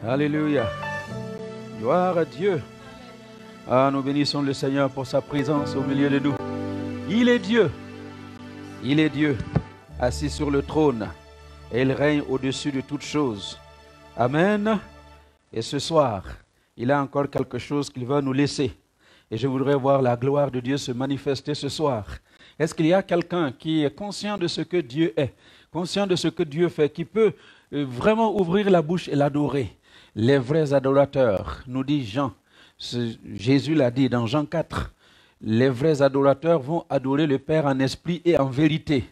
Alléluia. Gloire à Dieu. Ah, nous bénissons le Seigneur pour sa présence au milieu de nous. Il est Dieu. Il est Dieu, assis sur le trône. Et il règne au-dessus de toutes choses. Amen. Et ce soir, il a encore quelque chose qu'il va nous laisser. Et je voudrais voir la gloire de Dieu se manifester ce soir. Est-ce qu'il y a quelqu'un qui est conscient de ce que Dieu est, conscient de ce que Dieu fait, qui peut vraiment ouvrir la bouche et l'adorer? Les vrais adorateurs, nous dit Jean. Jésus l'a dit dans Jean 4. Les vrais adorateurs vont adorer le Père en esprit et en vérité.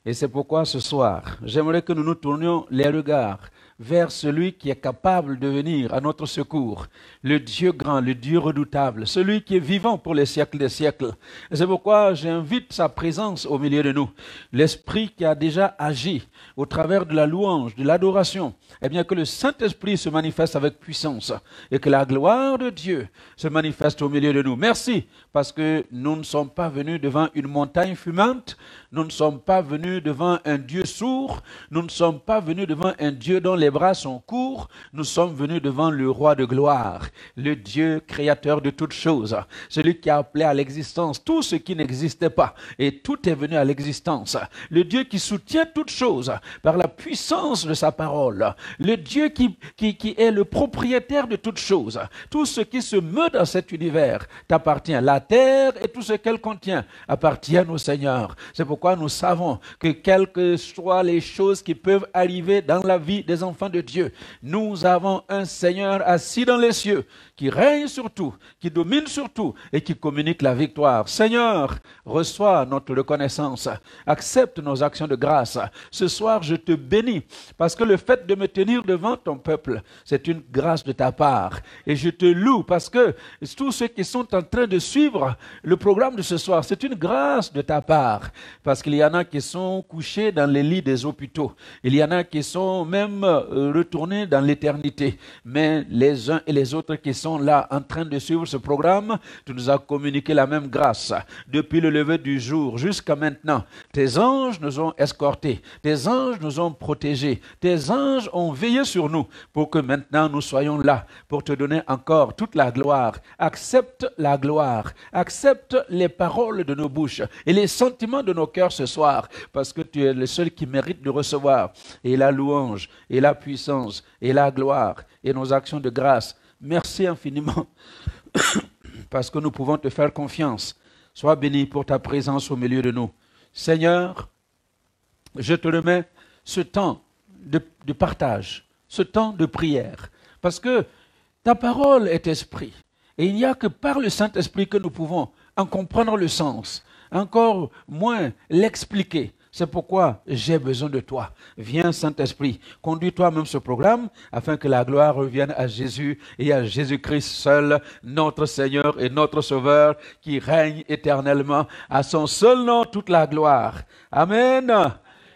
Et c'est pourquoi ce soir, j'aimerais que nous nous tournions les regards vers celui qui est capable de venir à notre secours, le Dieu grand, le Dieu redoutable, celui qui est vivant pour les siècles des siècles. Et c'est pourquoi j'invite sa présence au milieu de nous, l'Esprit qui a déjà agi au travers de la louange, de l'adoration, et bien que le Saint-Esprit se manifeste avec puissance et que la gloire de Dieu se manifeste au milieu de nous. Merci, parce que nous ne sommes pas venus devant une montagne fumante, nous ne sommes pas venus devant un Dieu sourd, nous ne sommes pas venus devant un Dieu dont les bras sont courts, nous sommes venus devant le roi de gloire, le Dieu créateur de toutes choses, celui qui a appelé à l'existence tout ce qui n'existait pas, et tout est venu à l'existence, le Dieu qui soutient toutes choses par la puissance de sa parole, le Dieu qui est le propriétaire de toutes choses. Tout ce qui se meut dans cet univers t'appartient. La terre et tout ce qu'elle contient appartiennent au Seigneur. C'est pourquoi nous savons que quelles que soient les choses qui peuvent arriver dans la vie des enfants de Dieu, nous avons un Seigneur assis dans les cieux, qui règne sur tout, qui domine sur tout et qui communique la victoire. Seigneur, reçois notre reconnaissance, accepte nos actions de grâce. Ce soir, je te bénis parce que le fait de me tenir devant ton peuple, c'est une grâce de ta part. Et je te loue parce que tous ceux qui sont en train de suivre le programme de ce soir, c'est une grâce de ta part. Parce qu'il y en a qui sont couchés dans les lits des hôpitaux. Il y en a qui sont même retournés dans l'éternité. Mais les uns et les autres qui sont là en train de suivre ce programme, tu nous as communiqué la même grâce. Depuis le lever du jour jusqu'à maintenant, tes anges nous ont escortés, tes anges nous ont protégés, tes anges ont veillé sur nous pour que maintenant nous soyons là pour te donner encore toute la gloire. Accepte la gloire, accepte les paroles de nos bouches et les sentiments de nos cœurs ce soir, parce que tu es le seul qui mérite de recevoir et la louange et la puissance et la gloire et nos actions de grâce. Merci infiniment parce que nous pouvons te faire confiance. Sois béni pour ta présence au milieu de nous. Seigneur, je te remets ce temps de partage, ce temps de prière, parce que ta parole est esprit. Et il n'y a que par le Saint-Esprit que nous pouvons en comprendre le sens, encore moins l'expliquer. C'est pourquoi j'ai besoin de toi. Viens, Saint-Esprit, conduis toi-même ce programme afin que la gloire revienne à Jésus et à Jésus-Christ seul, notre Seigneur et notre Sauveur, qui règne éternellement. À son seul nom, toute la gloire. Amen.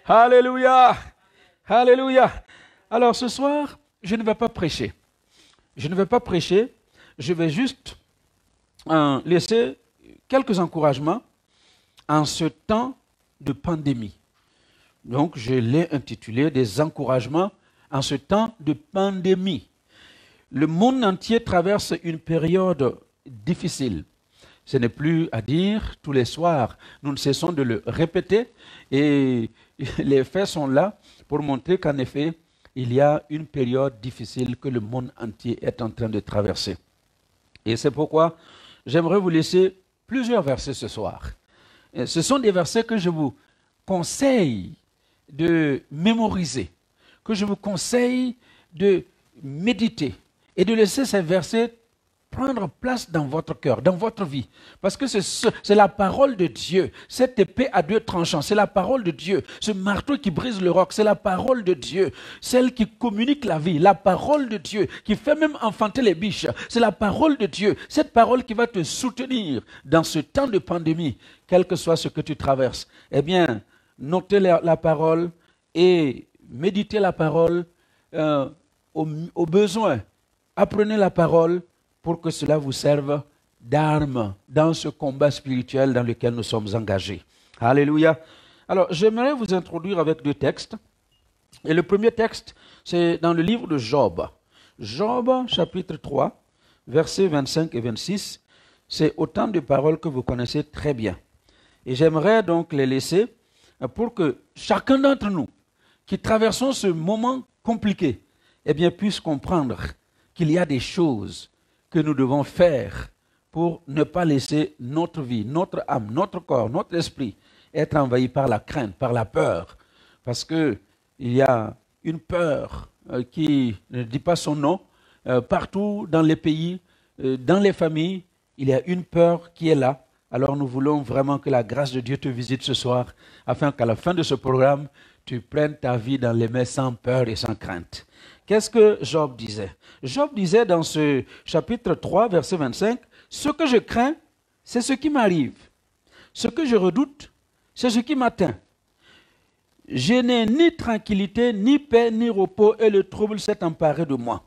Alléluia. Alléluia. Alors ce soir, je ne vais pas prêcher. Je ne vais pas prêcher. Je vais juste laisser quelques encouragements en ce temps de pandémie. Donc, je l'ai intitulé « Des encouragements en ce temps de pandémie ». Le monde entier traverse une période difficile. Ce n'est plus à dire tous les soirs. Nous ne cessons de le répéter et les faits sont là pour montrer qu'en effet, il y a une période difficile que le monde entier est en train de traverser. Et c'est pourquoi j'aimerais vous laisser plusieurs versets ce soir. Et ce sont des versets que je vous conseille de mémoriser, que je vous conseille de méditer et de laisser ces versets prendre place dans votre cœur, dans votre vie. Parce que c'est la parole de Dieu. Cette épée à deux tranchants, c'est la parole de Dieu. Ce marteau qui brise le roc, c'est la parole de Dieu. Celle qui communique la vie, la parole de Dieu, qui fait même enfanter les biches, c'est la parole de Dieu. Cette parole qui va te soutenir dans ce temps de pandémie, quel que soit ce que tu traverses. Eh bien, notez la parole et méditez la parole au besoin. Apprenez la parole pour que cela vous serve d'arme dans ce combat spirituel dans lequel nous sommes engagés. Alléluia. Alors, j'aimerais vous introduire avec deux textes. Et le premier texte, c'est dans le livre de Job. Job chapitre 3, versets 25 et 26, c'est autant de paroles que vous connaissez très bien. Et j'aimerais donc les laisser pour que chacun d'entre nous qui traversons ce moment compliqué, eh bien, puisse comprendre qu'il y a des choses que nous devons faire pour ne pas laisser notre vie, notre âme, notre corps, notre esprit être envahi par la crainte, par la peur. Parce qu'il y a une peur qui ne dit pas son nom. Partout dans les pays, dans les familles, il y a une peur qui est là. Alors nous voulons vraiment que la grâce de Dieu te visite ce soir, afin qu'à la fin de ce programme, tu prennes ta vie dans les mains sans peur et sans crainte. Qu'est-ce que Job disait? Job disait dans ce chapitre 3, verset 25, « Ce que je crains, c'est ce qui m'arrive. Ce que je redoute, c'est ce qui m'atteint. Je n'ai ni tranquillité, ni paix, ni repos, et le trouble s'est emparé de moi. »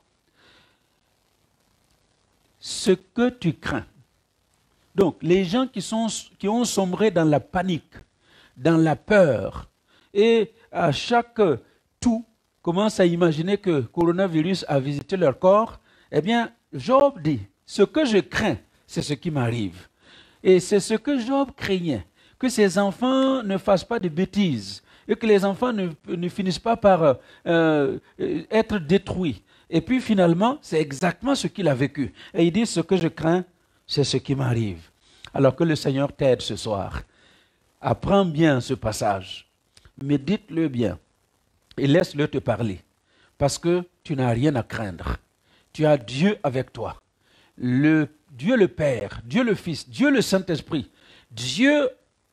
Ce que tu crains. Donc, les gens qui ont sombré dans la panique, dans la peur, et à chaque tout, commencent à imaginer que le coronavirus a visité leur corps, eh bien, Job dit, ce que je crains, c'est ce qui m'arrive. Et c'est ce que Job craignait, que ses enfants ne fassent pas de bêtises, et que les enfants ne finissent pas par être détruits. Et puis finalement, c'est exactement ce qu'il a vécu. Et il dit, ce que je crains, c'est ce qui m'arrive. Alors que le Seigneur t'aide ce soir. Apprends bien ce passage. Médite-le bien. Et laisse-le te parler. Parce que tu n'as rien à craindre. Tu as Dieu avec toi. Dieu le Père, Dieu le Fils, Dieu le Saint-Esprit. Dieu,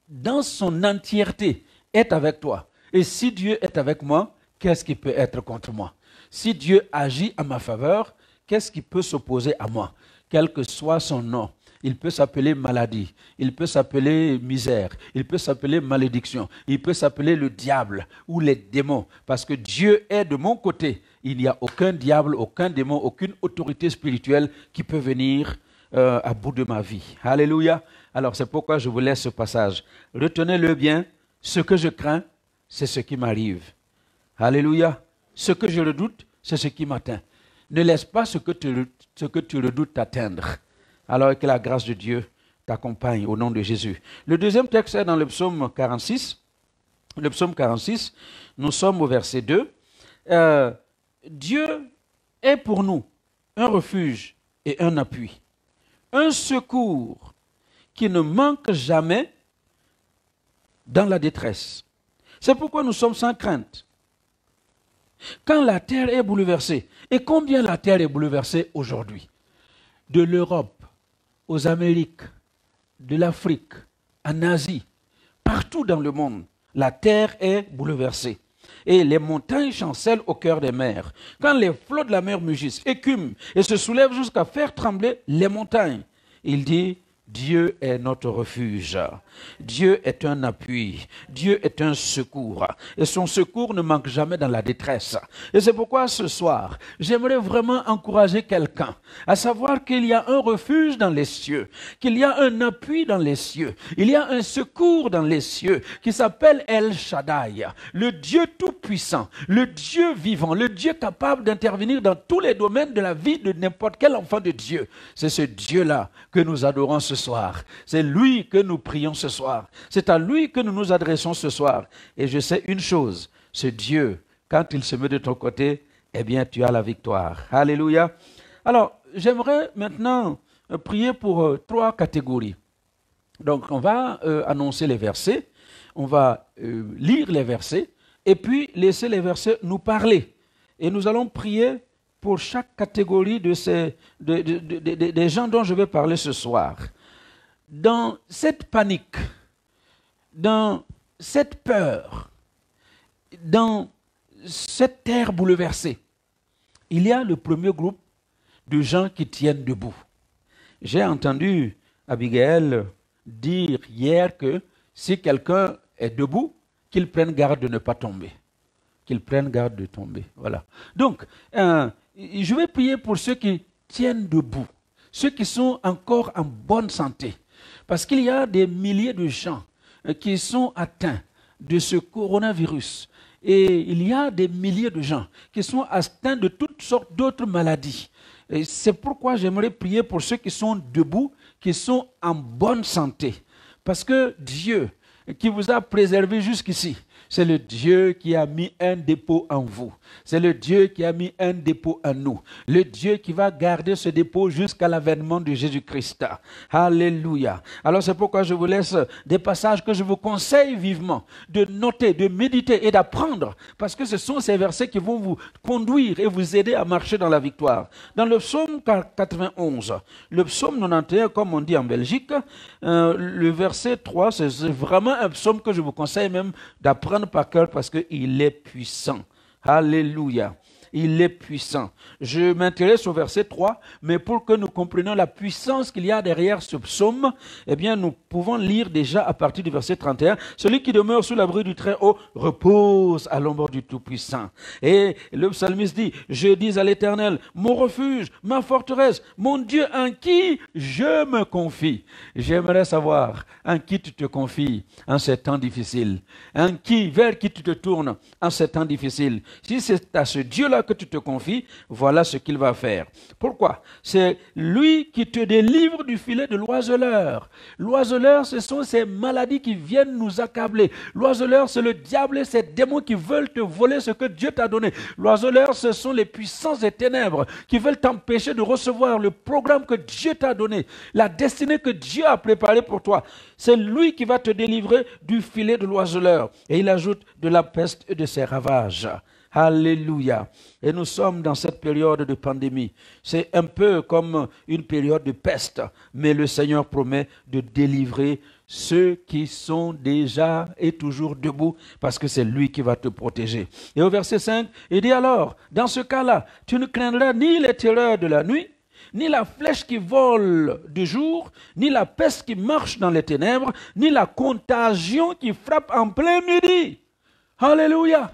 dans son entièreté, est avec toi. Et si Dieu est avec moi, qu'est-ce qui peut être contre moi? Si Dieu agit à ma faveur, qu'est-ce qui peut s'opposer à moi? Quel que soit son nom. Il peut s'appeler maladie, il peut s'appeler misère, il peut s'appeler malédiction, il peut s'appeler le diable ou les démons. Parce que Dieu est de mon côté. Il n'y a aucun diable, aucun démon, aucune autorité spirituelle qui peut venir à bout de ma vie. Alléluia. Alors c'est pourquoi je vous laisse ce passage. Retenez-le bien. Ce que je crains, c'est ce qui m'arrive. Alléluia. Ce que je redoute, c'est ce qui m'atteint. Ne laisse pas ce que tu redoutes t'atteindre. Alors que la grâce de Dieu t'accompagne au nom de Jésus. Le deuxième texte est dans le psaume 46. Le psaume 46, nous sommes au verset 2. Dieu est pour nous un refuge et un appui, un secours qui ne manque jamais dans la détresse. C'est pourquoi nous sommes sans crainte. Quand la terre est bouleversée, et combien la terre est bouleversée aujourd'hui? De l'Europe aux Amériques, de l'Afrique, en Asie, partout dans le monde, la terre est bouleversée. Et les montagnes chancellent au cœur des mers. Quand les flots de la mer mugissent, écument et se soulèvent jusqu'à faire trembler les montagnes, il dit, Dieu est notre refuge. Dieu est un appui. Dieu est un secours. Et son secours ne manque jamais dans la détresse. Et c'est pourquoi ce soir, j'aimerais vraiment encourager quelqu'un à savoir qu'il y a un refuge dans les cieux, qu'il y a un appui dans les cieux, il y a un secours dans les cieux qui s'appelle El Shaddai, le Dieu tout-puissant, le Dieu vivant, le Dieu capable d'intervenir dans tous les domaines de la vie de n'importe quel enfant de Dieu. C'est ce Dieu-là que nous adorons ce soir. C'est lui que nous prions ce soir. C'est à lui que nous nous adressons ce soir. Et je sais une chose, ce Dieu, quand il se met de ton côté, eh bien tu as la victoire. Alléluia. Alors, j'aimerais maintenant prier pour trois catégories. Donc, on va annoncer les versets, on va lire les versets, et puis laisser les versets nous parler. Et nous allons prier pour chaque catégorie des gens dont je vais parler ce soir. Dans cette panique, dans cette peur, dans cette terre bouleversée, il y a le premier groupe de gens qui tiennent debout. J'ai entendu Abigail dire hier que si quelqu'un est debout, qu'il prenne garde de ne pas tomber. Qu'il prenne garde de tomber. Voilà. Donc, je vais prier pour ceux qui tiennent debout, ceux qui sont encore en bonne santé. Parce qu'il y a des milliers de gens qui sont atteints de ce coronavirus. Et il y a des milliers de gens qui sont atteints de toutes sortes d'autres maladies. Et c'est pourquoi j'aimerais prier pour ceux qui sont debout, qui sont en bonne santé. Parce que Dieu, qui vous a préservé jusqu'ici, c'est le Dieu qui a mis un dépôt en vous. C'est le Dieu qui a mis un dépôt en nous. Le Dieu qui va garder ce dépôt jusqu'à l'avènement de Jésus-Christ. Alléluia. Alors c'est pourquoi je vous laisse des passages que je vous conseille vivement de noter, de méditer et d'apprendre. Parce que ce sont ces versets qui vont vous conduire et vous aider à marcher dans la victoire. Dans le psaume 91, le psaume 91, comme on dit en Belgique, le verset 3, c'est vraiment un psaume que je vous conseille même d'apprendre par cœur parce qu'il est puissant. Alléluia. Il est puissant. Je m'intéresse au verset 3, mais pour que nous comprenions la puissance qu'il y a derrière ce psaume, eh bien, nous pouvons lire déjà à partir du verset 31. Celui qui demeure sous l'abri du Très-Haut repose à l'ombre du Tout-Puissant. Et le psalmiste dit, je dis à l'Éternel, mon refuge, ma forteresse, mon Dieu en qui je me confie. J'aimerais savoir en qui tu te confies en ces temps difficiles. Vers qui tu te tournes en ces temps difficiles. Si c'est à ce Dieu-là que tu te confies, voilà ce qu'il va faire. Pourquoi? C'est lui qui te délivre du filet de l'oiseleur. L'oiseleur, ce sont ces maladies qui viennent nous accabler. L'oiseleur, c'est le diable et ces démons qui veulent te voler ce que Dieu t'a donné. L'oiseleur, ce sont les puissances des ténèbres qui veulent t'empêcher de recevoir le programme que Dieu t'a donné, la destinée que Dieu a préparée pour toi. C'est lui qui va te délivrer du filet de l'oiseleur. Et il ajoute de la peste et de ses ravages. Alléluia. Et nous sommes dans cette période de pandémie. C'est un peu comme une période de peste, mais le Seigneur promet de délivrer ceux qui sont déjà et toujours debout parce que c'est lui qui va te protéger. Et au verset 5, il dit alors, dans ce cas-là, tu ne craindras ni les terreurs de la nuit, ni la flèche qui vole de jour, ni la peste qui marche dans les ténèbres, ni la contagion qui frappe en plein midi. Alléluia.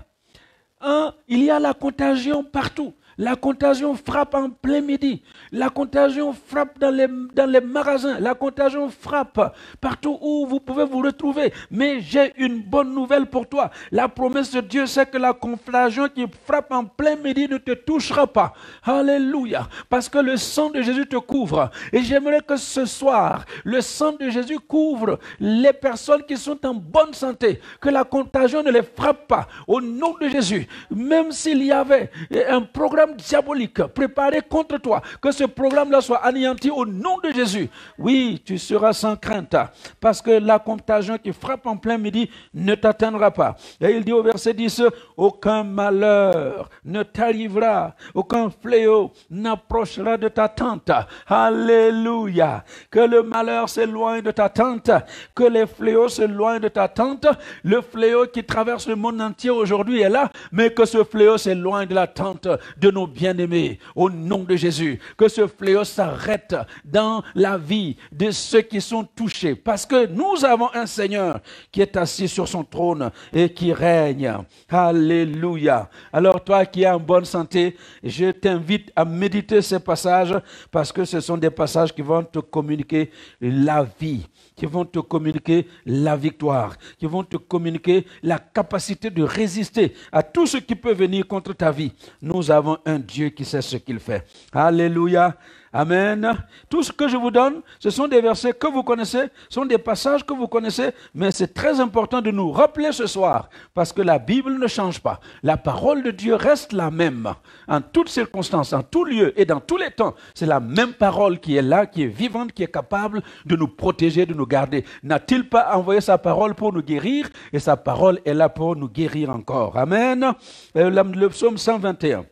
Il y a la contagion partout. La contagion frappe en plein midi. La contagion frappe dans les magasins. La contagion frappe partout où vous pouvez vous retrouver. Mais j'ai une bonne nouvelle pour toi. La promesse de Dieu, c'est que la contagion qui frappe en plein midi ne te touchera pas. Alléluia. Parce que le sang de Jésus te couvre. Et j'aimerais que ce soir, le sang de Jésus couvre les personnes qui sont en bonne santé. Que la contagion ne les frappe pas. Au nom de Jésus. Même s'il y avait un programme diabolique préparé contre toi, que ce programme-là soit anéanti au nom de Jésus. Oui, tu seras sans crainte, parce que la contagion qui frappe en plein midi ne t'atteindra pas. Et il dit au verset 10, aucun malheur ne t'arrivera, aucun fléau n'approchera de ta tente. Alléluia. Que le malheur s'éloigne de ta tente, que les fléaux s'éloignent de ta tente. Le fléau qui traverse le monde entier aujourd'hui est là, mais que ce fléau s'éloigne de la tente de nos bien-aimés, au nom de Jésus, que ce fléau s'arrête dans la vie de ceux qui sont touchés, parce que nous avons un Seigneur qui est assis sur son trône et qui règne. Alléluia. Alors toi qui es en bonne santé, je t'invite à méditer ces passages, parce que ce sont des passages qui vont te communiquer la vie, qui vont te communiquer la victoire, qui vont te communiquer la capacité de résister à tout ce qui peut venir contre ta vie. Nous avons un Dieu qui sait ce qu'il fait. Alléluia. Amen. Tout ce que je vous donne, ce sont des versets que vous connaissez, ce sont des passages que vous connaissez, mais c'est très important de nous rappeler ce soir, parce que la Bible ne change pas. La parole de Dieu reste la même, en toutes circonstances, en tout lieu et dans tous les temps. C'est la même parole qui est là, qui est vivante, qui est capable de nous protéger, de nous garder. N'a-t-il pas envoyé sa parole pour nous guérir? Et sa parole est là pour nous guérir encore. Amen. Le psaume 121.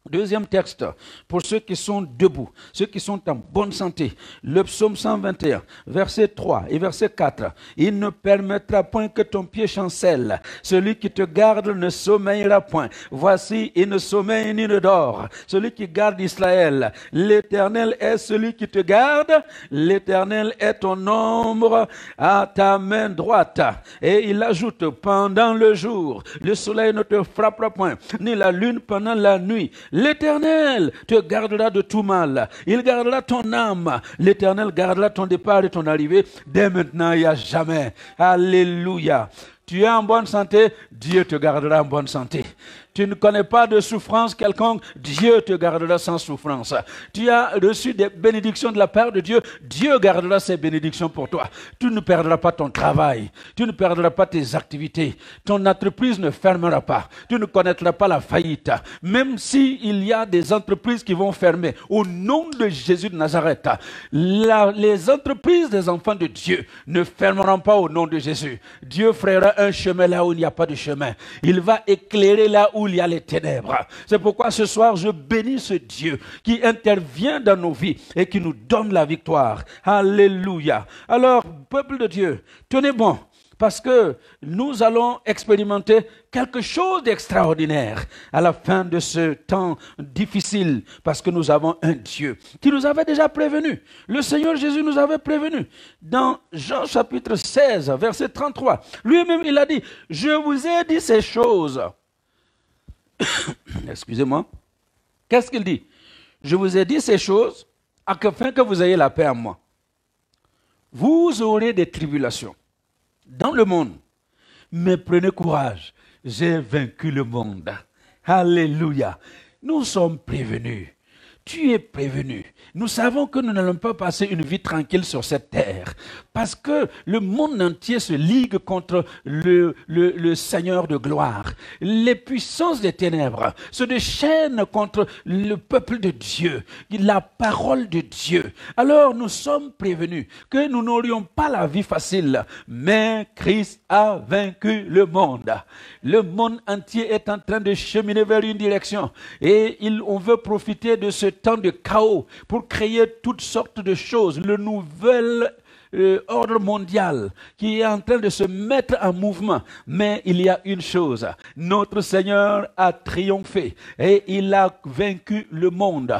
Deuxième texte, pour ceux qui sont debout, ceux qui sont en bonne santé. Le psaume 121, verset 3 et verset 4. Il ne permettra point que ton pied chancelle. Celui qui te garde ne sommeillera point. Voici, il ne sommeille ni ne dort. Celui qui garde Israël. L'Éternel est celui qui te garde. L'Éternel est ton ombre à ta main droite. Et il ajoute, pendant le jour, le soleil ne te frappera point, ni la lune pendant la nuit. L'Éternel te gardera de tout mal. Il gardera ton âme. L'Éternel gardera ton départ et ton arrivée dès maintenant et à jamais. Alléluia. Tu es en bonne santé, Dieu te gardera en bonne santé. Tu ne connais pas de souffrance quelconque, Dieu te gardera sans souffrance. Tu as reçu des bénédictions de la part de Dieu, Dieu gardera ces bénédictions pour toi. Tu ne perdras pas ton travail, tu ne perdras pas tes activités, ton entreprise ne fermera pas, tu ne connaîtras pas la faillite. Même s'il y a des entreprises qui vont fermer, au nom de Jésus de Nazareth, les entreprises des enfants de Dieu ne fermeront pas au nom de Jésus. Dieu fera un chemin là où il n'y a pas de chemin. Il va éclairer là où il y a les ténèbres. C'est pourquoi ce soir, je bénis ce Dieu qui intervient dans nos vies et qui nous donne la victoire. Alléluia. Alors, peuple de Dieu, tenez bon, parce que nous allons expérimenter quelque chose d'extraordinaire à la fin de ce temps difficile, parce que nous avons un Dieu qui nous avait déjà prévenu. Le Seigneur Jésus nous avait prévenu. Dans Jean chapitre 16, verset 33, lui-même il a dit, « Je vous ai dit ces choses. » Excusez-moi. Qu'est-ce qu'il dit? Je vous ai dit ces choses afin que vous ayez la paix en moi. Vous aurez des tribulations dans le monde, mais prenez courage. J'ai vaincu le monde. Alléluia. Nous sommes prévenus. Tu es prévenu. Nous savons que nous n'allons pas passer une vie tranquille sur cette terre. Parce que le monde entier se ligue contre le Seigneur de gloire. Les puissances des ténèbres se déchaînent contre le peuple de Dieu, la parole de Dieu. Alors nous sommes prévenus que nous n'aurions pas la vie facile, mais Christ a vaincu le monde. Le monde entier est en train de cheminer vers une direction et on veut profiter de ce temps de chaos pour créer toutes sortes de choses. Le nouvel ordre mondial qui est en train de se mettre en mouvement. Mais il y a une chose, notre Seigneur a triomphé et il a vaincu le monde.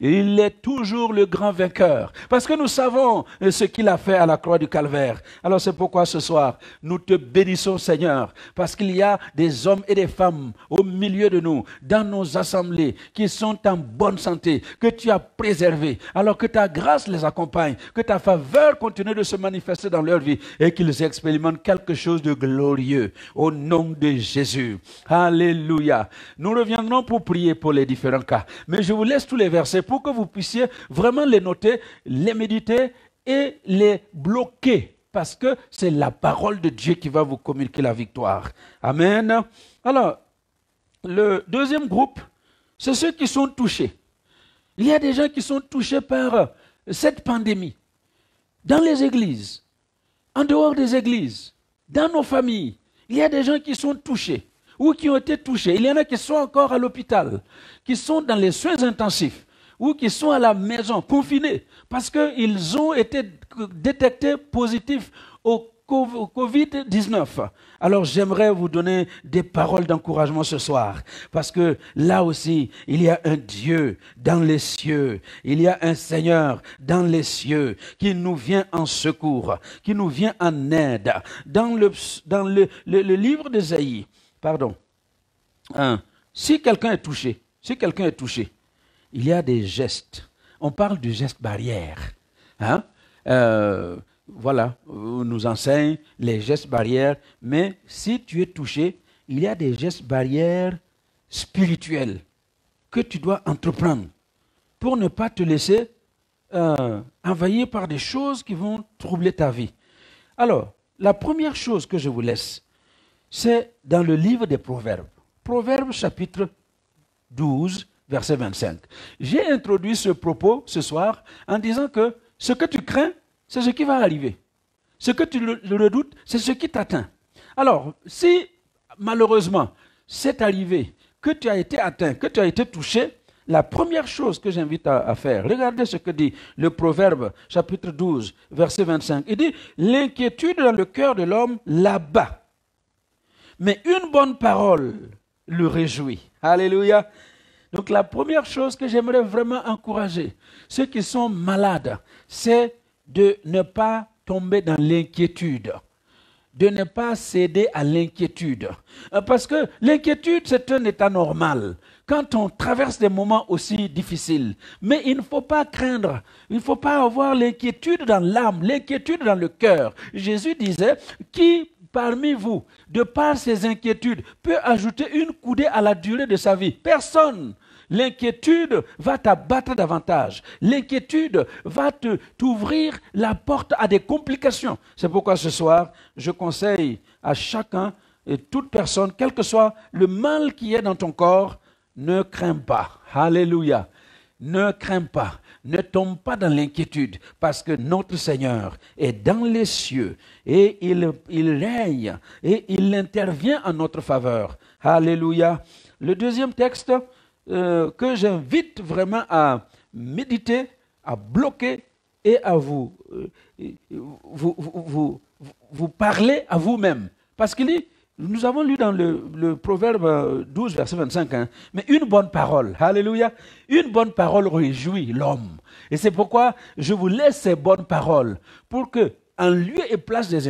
Il est toujours le grand vainqueur. Parce que nous savons ce qu'il a fait à la croix du Calvaire. Alors c'est pourquoi ce soir, nous te bénissons Seigneur. Parce qu'il y a des hommes et des femmes au milieu de nous, dans nos assemblées, qui sont en bonne santé, que tu as préservés. Alors que ta grâce les accompagne, que ta faveur continue de se manifester dans leur vie et qu'ils expérimentent quelque chose de glorieux. Au nom de Jésus. Alléluia. Nous reviendrons pour prier pour les différents cas. Mais je vous laisse tous les versets pour que vous puissiez vraiment les noter, les méditer et les bloquer. Parce que c'est la parole de Dieu qui va vous communiquer la victoire. Amen. Alors, le deuxième groupe, c'est ceux qui sont touchés. Il y a des gens qui sont touchés par cette pandémie. Dans les églises, en dehors des églises, dans nos familles, il y a des gens qui sont touchés ou qui ont été touchés. Il y en a qui sont encore à l'hôpital, qui sont dans les soins intensifs, ou qui sont à la maison, confinés, parce qu'ils ont été détectés positifs au Covid-19. Alors j'aimerais vous donner des paroles d'encouragement ce soir, parce que là aussi, il y a un Dieu dans les cieux, il y a un Seigneur dans les cieux qui nous vient en secours, qui nous vient en aide. Dans le livre d'Ésaïe, si quelqu'un est touché, il y a des gestes. On parle du geste barrière. Voilà, on nous enseigne les gestes barrières. Mais si tu es touché, il y a des gestes barrières spirituels que tu dois entreprendre pour ne pas te laisser envahir par des choses qui vont troubler ta vie. Alors, la première chose que je vous laisse, c'est dans le livre des Proverbes. Proverbes chapitre 12, verset 25. J'ai introduit ce propos ce soir en disant que ce que tu crains, c'est ce qui va arriver. Ce que tu le redoutes, c'est ce qui t'atteint. Alors, si malheureusement c'est arrivé, que tu as été atteint, que tu as été touché, la première chose que j'invite à faire, regardez ce que dit le Proverbe chapitre 12, verset 25. Il dit, l'inquiétude dans le cœur de l'homme l'abat, mais une bonne parole le réjouit. Alléluia. Donc la première chose que j'aimerais vraiment encourager, ceux qui sont malades, c'est de ne pas tomber dans l'inquiétude, de ne pas céder à l'inquiétude. Parce que l'inquiétude, c'est un état normal quand on traverse des moments aussi difficiles. Mais il ne faut pas craindre, il ne faut pas avoir l'inquiétude dans l'âme, l'inquiétude dans le cœur. Jésus disait, qui parmi vous, de par ses inquiétudes, peut ajouter une coudée à la durée de sa vie? Personne. L'inquiétude va t'abattre davantage. L'inquiétude va t'ouvrir la porte à des complications. C'est pourquoi ce soir, je conseille à chacun et toute personne, quel que soit le mal qui est dans ton corps, ne crains pas. Alléluia. Ne crains pas. Ne tombe pas dans l'inquiétude, parce que notre Seigneur est dans les cieux et il règne et il intervient en notre faveur. Alléluia. Le deuxième texte que j'invite vraiment à méditer, à bloquer et à vous parler à vous-même. Parce qu'il dit, nous avons lu dans le Proverbe 12, verset 25, hein, mais une bonne parole, alléluia, une bonne parole réjouit l'homme. Et c'est pourquoi je vous laisse ces bonnes paroles, pour que, en lieu et place des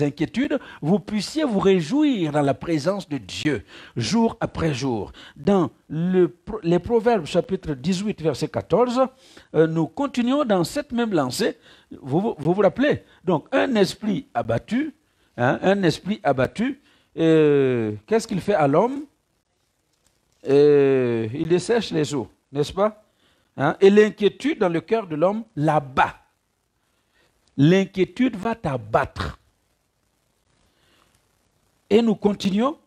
inquiétudes, vous puissiez vous réjouir dans la présence de Dieu, jour après jour. Dans les Proverbes, chapitre 18, verset 14, nous continuons dans cette même lancée. Vous rappelez? Donc, un esprit abattu, hein, un esprit abattu, qu'est-ce qu'il fait à l'homme? Il dessèche les eaux, n'est-ce pas? Hein? Et l'inquiétude dans le cœur de l'homme l'abat. L'inquiétude va t'abattre. Et nous continuons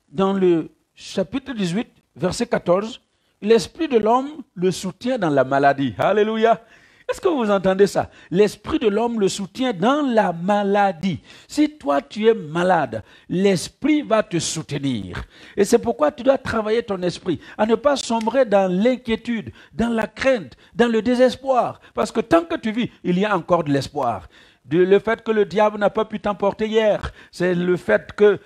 dans le chapitre 18, verset 14. L'esprit de l'homme le soutient dans la maladie. Alléluia. Est-ce que vous entendez ça? L'esprit de l'homme le soutient dans la maladie. Si toi tu es malade, l'esprit va te soutenir. Et c'est pourquoi tu dois travailler ton esprit, à ne pas sombrer dans l'inquiétude, dans la crainte, dans le désespoir. Parce que tant que tu vis, il y a encore de l'espoir. Le fait que le diable n'a pas pu t'emporter hier, c'est le fait que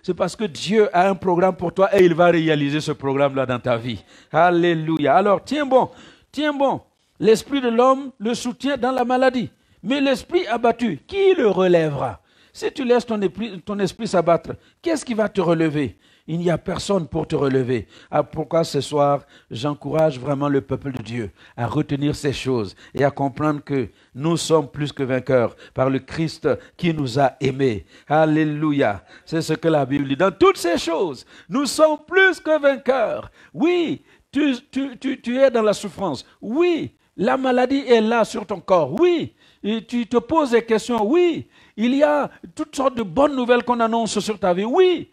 c'est parce que Dieu a un programme pour toi et il va réaliser ce programme-là dans ta vie. Alléluia. Alors tiens bon, tiens bon. L'esprit de l'homme le soutient dans la maladie. Mais l'esprit abattu, qui le relèvera? Si tu laisses ton esprit s'abattre, qu'est-ce qui va te relever? Il n'y a personne pour te relever. Ah, pourquoi ce soir, j'encourage vraiment le peuple de Dieu à retenir ces choses et à comprendre que nous sommes plus que vainqueurs par le Christ qui nous a aimés. Alléluia. C'est ce que la Bible dit. Dans toutes ces choses, nous sommes plus que vainqueurs. Oui, tu es dans la souffrance. Oui, la maladie est là sur ton corps. Oui, et tu te poses des questions. Oui, il y a toutes sortes de bonnes nouvelles qu'on annonce sur ta vie. Oui,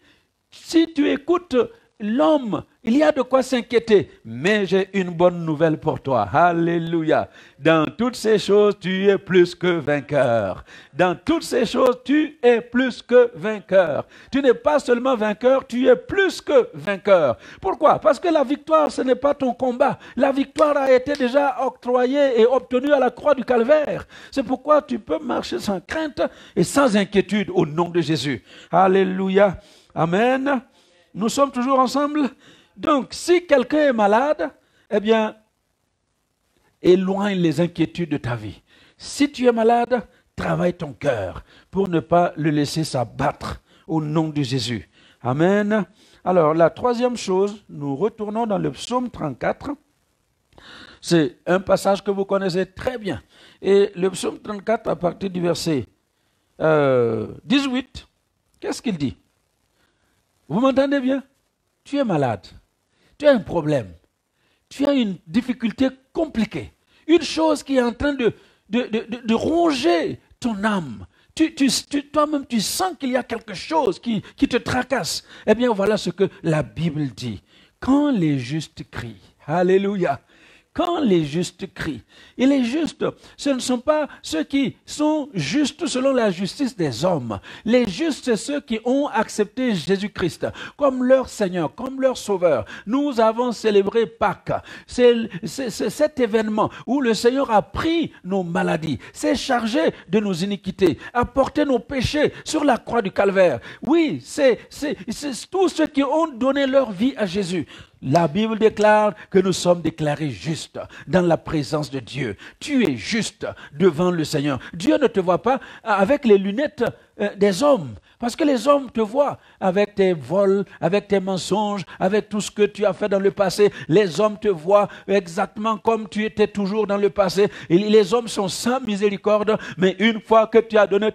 si tu écoutes l'homme, il y a de quoi s'inquiéter. Mais j'ai une bonne nouvelle pour toi. Alléluia. Dans toutes ces choses, tu es plus que vainqueur. Dans toutes ces choses, tu es plus que vainqueur. Tu n'es pas seulement vainqueur, tu es plus que vainqueur. Pourquoi? Parce que la victoire, ce n'est pas ton combat. La victoire a été déjà octroyée et obtenue à la croix du calvaire. C'est pourquoi tu peux marcher sans crainte et sans inquiétude au nom de Jésus. Alléluia. Amen. Nous sommes toujours ensemble. Donc, si quelqu'un est malade, eh bien, éloigne les inquiétudes de ta vie. Si tu es malade, travaille ton cœur pour ne pas le laisser s'abattre au nom de Jésus. Amen. Alors, la troisième chose, nous retournons dans le psaume 34. C'est un passage que vous connaissez très bien. Et le psaume 34, à partir du verset 18, qu'est-ce qu'il dit? Vous m'entendez bien? Tu es malade. Tu as un problème. Tu as une difficulté compliquée. Une chose qui est en train de ronger ton âme. Toi-même, tu sens qu'il y a quelque chose qui te tracasse. Eh bien, voilà ce que la Bible dit. Quand les justes crient, alléluia. Quand les justes crient, et les justes, ce ne sont pas ceux qui sont justes selon la justice des hommes. Les justes, c'est ceux qui ont accepté Jésus-Christ comme leur Seigneur, comme leur Sauveur. Nous avons célébré Pâques. C'est cet événement où le Seigneur a pris nos maladies, s'est chargé de nos iniquités, a porté nos péchés sur la croix du calvaire. Oui, c'est tous ceux qui ont donné leur vie à Jésus. La Bible déclare que nous sommes déclarés justes dans la présence de Dieu. Tu es juste devant le Seigneur. Dieu ne te voit pas avec les lunettes des hommes. Parce que les hommes te voient avec tes vols, avec tes mensonges, avec tout ce que tu as fait dans le passé. Les hommes te voient exactement comme tu étais toujours dans le passé. Et les hommes sont sans miséricorde, mais une fois que tu as donné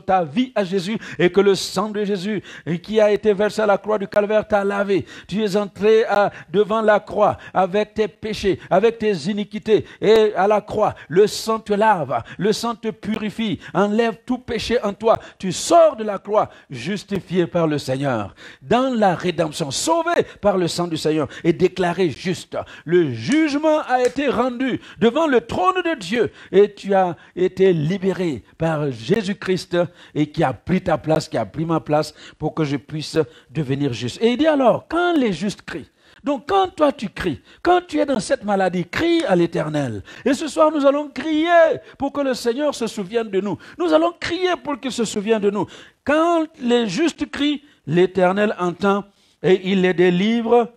ta vie à Jésus et que le sang de Jésus qui a été versé à la croix du Calvaire t'a lavé, tu es entré devant la croix avec tes péchés, avec tes iniquités. Et à la croix, le sang te lave, le sang te purifie, enlève tout péché en toi. Tu sors de la croix justifié par le Seigneur, dans la rédemption, sauvé par le sang du Seigneur et déclaré juste. Le jugement a été rendu devant le trône de Dieu et tu as été libéré par Jésus-Christ et qui a pris ta place, qui a pris ma place pour que je puisse devenir juste. Et il dit alors, quand les justes crient, donc quand toi tu cries, quand tu es dans cette maladie, crie à l'Éternel. Et ce soir nous allons crier pour que le Seigneur se souvienne de nous. Nous allons crier pour qu'il se souvienne de nous. Quand les justes crient, l'Éternel entend et il les délivre,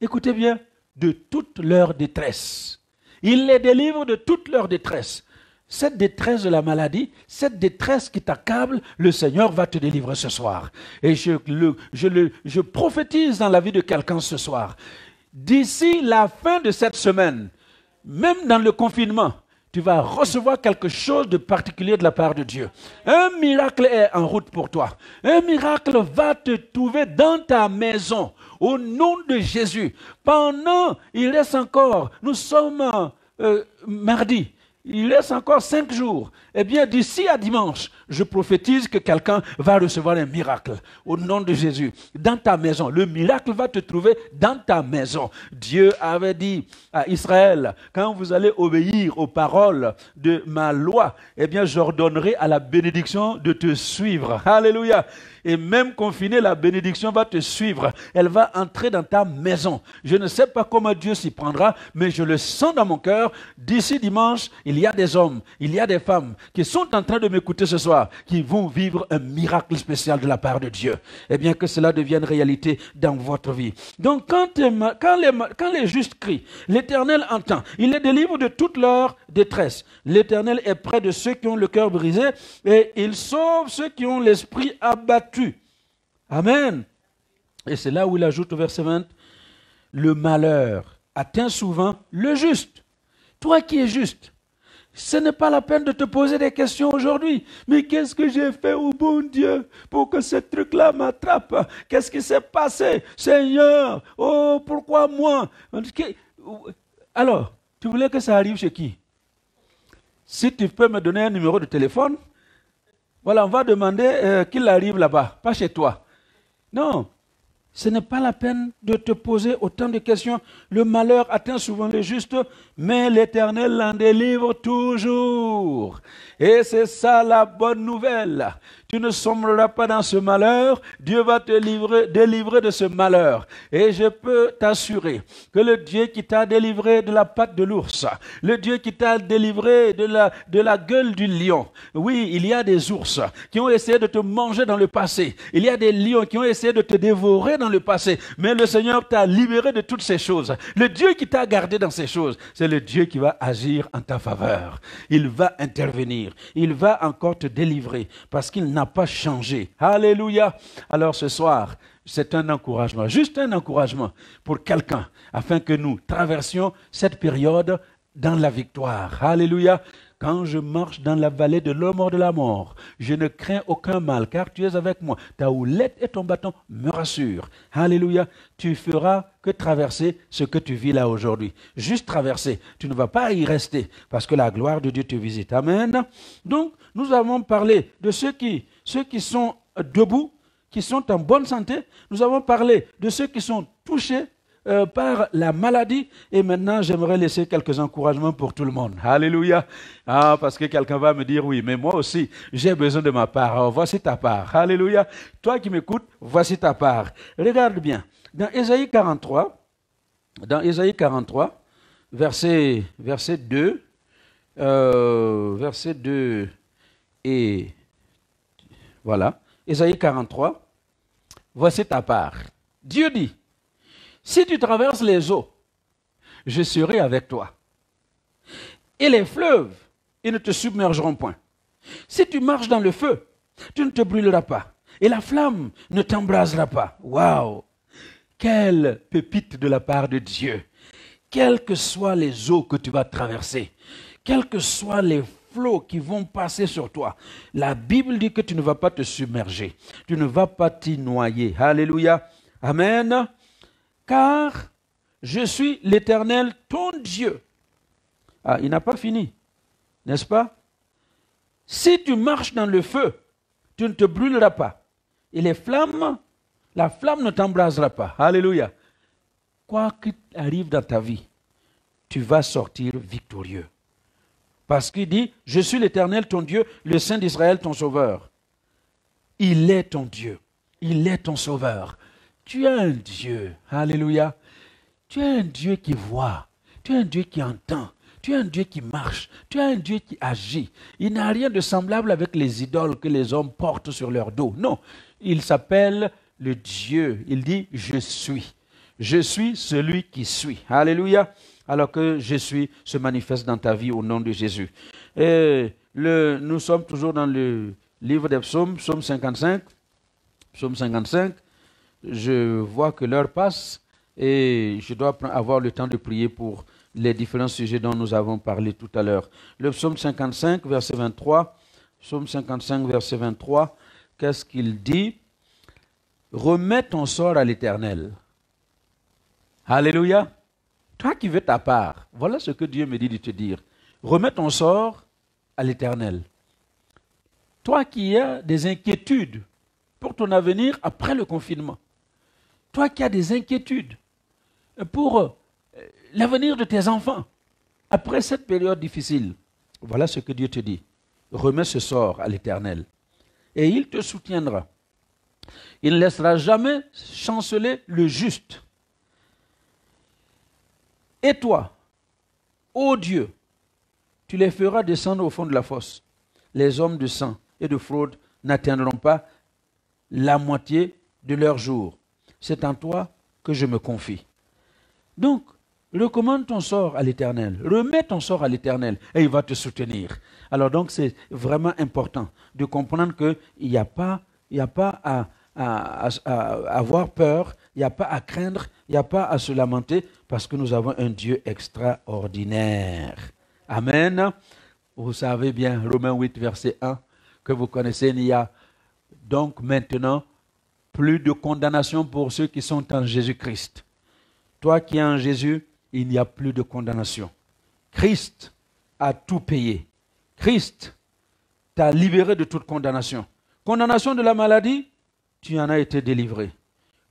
écoutez bien, de toute leur détresse. Il les délivre de toute leur détresse. Cette détresse de la maladie, cette détresse qui t'accable, le Seigneur va te délivrer ce soir. Et je prophétise dans la vie de quelqu'un ce soir. D'ici la fin de cette semaine, même dans le confinement, tu vas recevoir quelque chose de particulier de la part de Dieu. Un miracle est en route pour toi. Un miracle va te trouver dans ta maison. Au nom de Jésus. Il reste encore, nous sommes mardi. Il reste encore 5 jours. Eh bien, d'ici à dimanche, je prophétise que quelqu'un va recevoir un miracle au nom de Jésus. Dans ta maison, le miracle va te trouver dans ta maison. Dieu avait dit à Israël, quand vous allez obéir aux paroles de ma loi, eh bien, j'ordonnerai à la bénédiction de te suivre. Alléluia. Et même confiné, la bénédiction va te suivre. Elle va entrer dans ta maison. Je ne sais pas comment Dieu s'y prendra, mais je le sens dans mon cœur. D'ici dimanche, il y a des hommes, il y a des femmes qui sont en train de m'écouter ce soir, qui vont vivre un miracle spécial de la part de Dieu. Eh bien, que cela devienne réalité dans votre vie. Donc, quand les justes crient, l'Éternel entend. Il les délivre de toute leur détresse. L'Éternel est près de ceux qui ont le cœur brisé et il sauve ceux qui ont l'esprit abattu. Amen. Et c'est là où il ajoute au verset 20, le malheur atteint souvent le juste. Toi qui es juste, ce n'est pas la peine de te poser des questions aujourd'hui. Mais qu'est-ce que j'ai fait au bon Dieu pour que ce truc-là m'attrape? Qu'est-ce qui s'est passé? Seigneur, oh, pourquoi moi? Alors, tu voulais que ça arrive chez qui? Si tu peux me donner un numéro de téléphone, voilà, on va demander qu'il arrive là-bas, pas chez toi. Non, ce n'est pas la peine de te poser autant de questions. Le malheur atteint souvent les justes, mais l'Éternel l'en délivre toujours. Et c'est ça la bonne nouvelle. Tu ne sombreras pas dans ce malheur, Dieu va te délivrer de ce malheur. Et je peux t'assurer que le Dieu qui t'a délivré de la patte de l'ours, le Dieu qui t'a délivré de la gueule du lion, oui, il y a des ours qui ont essayé de te manger dans le passé, il y a des lions qui ont essayé de te dévorer dans le passé, mais le Seigneur t'a libéré de toutes ces choses. Le Dieu qui t'a gardé dans ces choses, c'est le Dieu qui va agir en ta faveur. Il va intervenir, il va encore te délivrer parce qu'il n'a pas changé. Alléluia. Alors ce soir, c'est un encouragement, juste un encouragement pour quelqu'un, afin que nous traversions cette période dans la victoire. Alléluia. Quand je marche dans la vallée de l'ombre de la mort, je ne crains aucun mal, car tu es avec moi. Ta houlette et ton bâton me rassurent. Alléluia. Tu feras que traverser ce que tu vis là aujourd'hui. Juste traverser. Tu ne vas pas y rester, parce que la gloire de Dieu te visite. Amen. Donc, nous avons parlé de ceux qui sont debout, qui sont en bonne santé. Nous avons parlé de ceux qui sont touchés par la maladie. Et maintenant, j'aimerais laisser quelques encouragements pour tout le monde. Alléluia. Ah, parce que quelqu'un va me dire, oui, mais moi aussi, j'ai besoin de ma part. Alors, voici ta part. Alléluia. Toi qui m'écoutes, voici ta part. Regarde bien. Dans Ésaïe 43, verset 2, verset 2 et voilà, Ésaïe 43, voici ta part. Dieu dit, si tu traverses les eaux, je serai avec toi. Et les fleuves, ils ne te submergeront point. Si tu marches dans le feu, Tu ne te brûleras pas. Et la flamme ne t'embrasera pas. Waouh! Quelle pépite de la part de Dieu. Quelles que soient les eaux que tu vas traverser, quels que soient les flots qui vont passer sur toi, la Bible dit que tu ne vas pas te submerger. Tu ne vas pas t'y noyer. Alléluia. Amen. Car je suis l'Éternel, ton Dieu. Ah, il n'a pas fini, n'est-ce pas? Si tu marches dans le feu, tu ne te brûleras pas. Et la flamme ne t'embrasera pas. Alléluia. Quoi qu'il arrive dans ta vie, tu vas sortir victorieux. Parce qu'il dit, je suis l'Éternel, ton Dieu, le Saint d'Israël, ton Sauveur. Il est ton Dieu. Il est ton Sauveur. Tu es un Dieu. Alléluia. Tu es un Dieu qui voit. Tu es un Dieu qui entend. Tu es un Dieu qui marche. Tu es un Dieu qui agit. Il n'a rien de semblable avec les idoles que les hommes portent sur leur dos. Non. Il s'appelle le Dieu. Il dit, je suis. Je suis celui qui suis. Alléluia. Alors que je suis se manifeste dans ta vie au nom de Jésus. Et nous sommes toujours dans le livre des psaumes, psaume 55. Psaume 55. Je vois que l'heure passe et je dois avoir le temps de prier pour les différents sujets dont nous avons parlé tout à l'heure. Le psaume 55, verset 23. Psaume 55, verset 23. Qu'est-ce qu'il dit? Remets ton sort à l'Éternel. Alléluia. Toi qui veux ta part, voilà ce que Dieu me dit de te dire. Remets ton sort à l'Éternel. Toi qui as des inquiétudes pour ton avenir après le confinement. Toi qui as des inquiétudes pour l'avenir de tes enfants après cette période difficile. Voilà ce que Dieu te dit. Remets ce sort à l'Éternel. Et il te soutiendra. Il ne laissera jamais chanceler le juste. Et toi, ô Dieu, tu les feras descendre au fond de la fosse. Les hommes de sang et de fraude n'atteindront pas la moitié de leur jour. C'est en toi que je me confie. Donc, recommande ton sort à l'Éternel. Remets ton sort à l'Éternel et il va te soutenir. Alors donc, c'est vraiment important de comprendre qu'il n'y a pas à avoir peur, il n'y a pas à craindre, il n'y a pas à se lamenter parce que nous avons un Dieu extraordinaire. Amen. Vous savez bien, Romains 8, verset 1, que vous connaissez, il y a donc maintenant plus de condamnation pour ceux qui sont en Jésus-Christ. Toi qui es en Jésus, il n'y a plus de condamnation. Christ a tout payé. Christ t'a libéré de toute condamnation. Condamnation de la maladie, tu en as été délivré.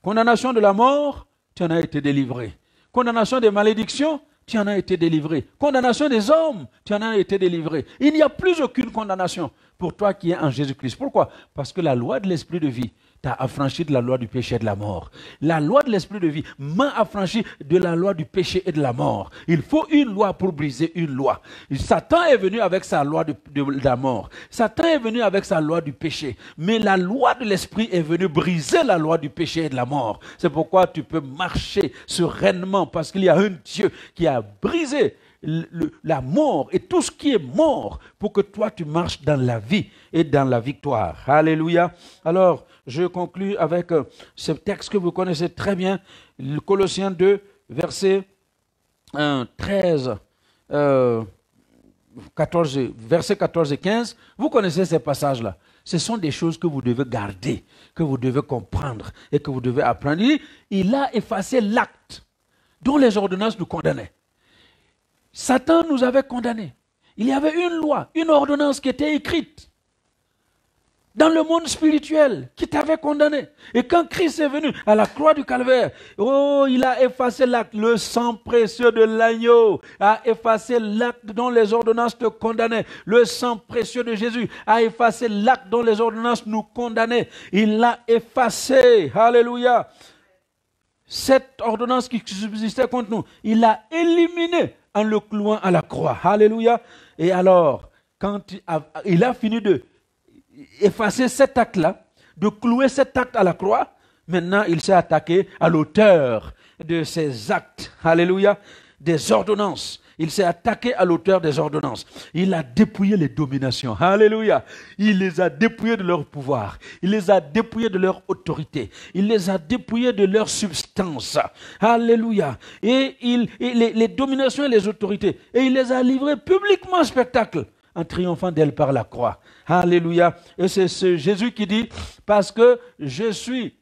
Condamnation de la mort, tu en as été délivré. Condamnation des malédictions, tu en as été délivré. Condamnation des hommes, tu en as été délivré. Il n'y a plus aucune condamnation pour toi qui es en Jésus-Christ. Pourquoi? Parce que la loi de l'esprit de vie t'a affranchi de la loi du péché et de la mort. La loi de l'esprit de vie m'a affranchi de la loi du péché et de la mort. Il faut une loi pour briser une loi. Satan est venu avec sa loi de la mort. Satan est venu avec sa loi du péché. Mais la loi de l'esprit est venue briser la loi du péché et de la mort. C'est pourquoi tu peux marcher sereinement parce qu'il y a un Dieu qui a brisé la mort et tout ce qui est mort pour que toi tu marches dans la vie et dans la victoire. Alléluia. Alors, je conclus avec ce texte que vous connaissez très bien, Colossiens 2, verset 14 et 15. Vous connaissez ces passages-là. Ce sont des choses que vous devez garder, que vous devez comprendre et que vous devez apprendre. Il a effacé l'acte dont les ordonnances nous condamnaient. Satan nous avait condamnés. Il y avait une loi, une ordonnance qui était écrite dans le monde spirituel qui t'avait condamné. Et quand Christ est venu à la croix du Calvaire, il a effacé l'acte. Le sang précieux de l'agneau a effacé l'acte dont les ordonnances te condamnaient. Le sang précieux de Jésus a effacé l'acte dont les ordonnances nous condamnaient. Il l'a effacé. Alléluia. Cette ordonnance qui subsistait contre nous, il l'a éliminée en le clouant à la croix. Alléluia. Et alors, quand il a fini de effacer cet acte-là, de clouer cet acte à la croix, maintenant il s'est attaqué à l'auteur de ces actes. Alléluia. Des ordonnances Il s'est attaqué à l'auteur des ordonnances. Il a dépouillé les dominations. Alléluia. Il les a dépouillés de leur pouvoir. Il les a dépouillés de leur autorité. Il les a dépouillés de leur substance. Alléluia. Et les dominations et les autorités. Et il les a livrées publiquement en spectacle, en triomphant d'elles par la croix. Alléluia. Et c'est ce Jésus qui dit, parce que je suis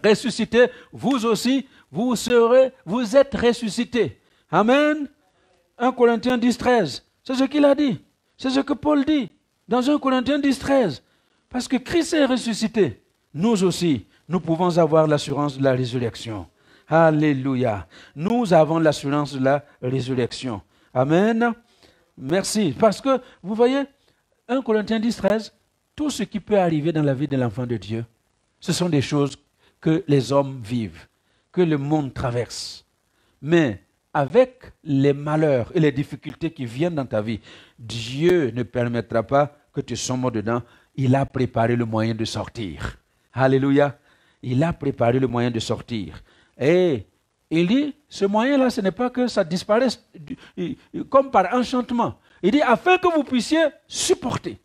ressuscité, vous aussi, vous êtes ressuscités. Amen. 1 Corinthiens 10, 13. C'est ce qu'il a dit. C'est ce que Paul dit dans 1 Corinthiens 10, 13. Parce que Christ est ressuscité. Nous aussi, nous pouvons avoir l'assurance de la résurrection. Alléluia. Nous avons l'assurance de la résurrection. Amen. Merci. Parce que, vous voyez, 1 Corinthiens 10, 13, tout ce qui peut arriver dans la vie de l'enfant de Dieu, ce sont des choses que les hommes vivent, que le monde traverse. Mais avec les malheurs et les difficultés qui viennent dans ta vie, Dieu ne permettra pas que tu sombres dedans. Il a préparé le moyen de sortir. Alléluia. Il a préparé le moyen de sortir. Et il dit, ce moyen-là, ce n'est pas que ça disparaisse comme par enchantement. Il dit, afin que vous puissiez supporter.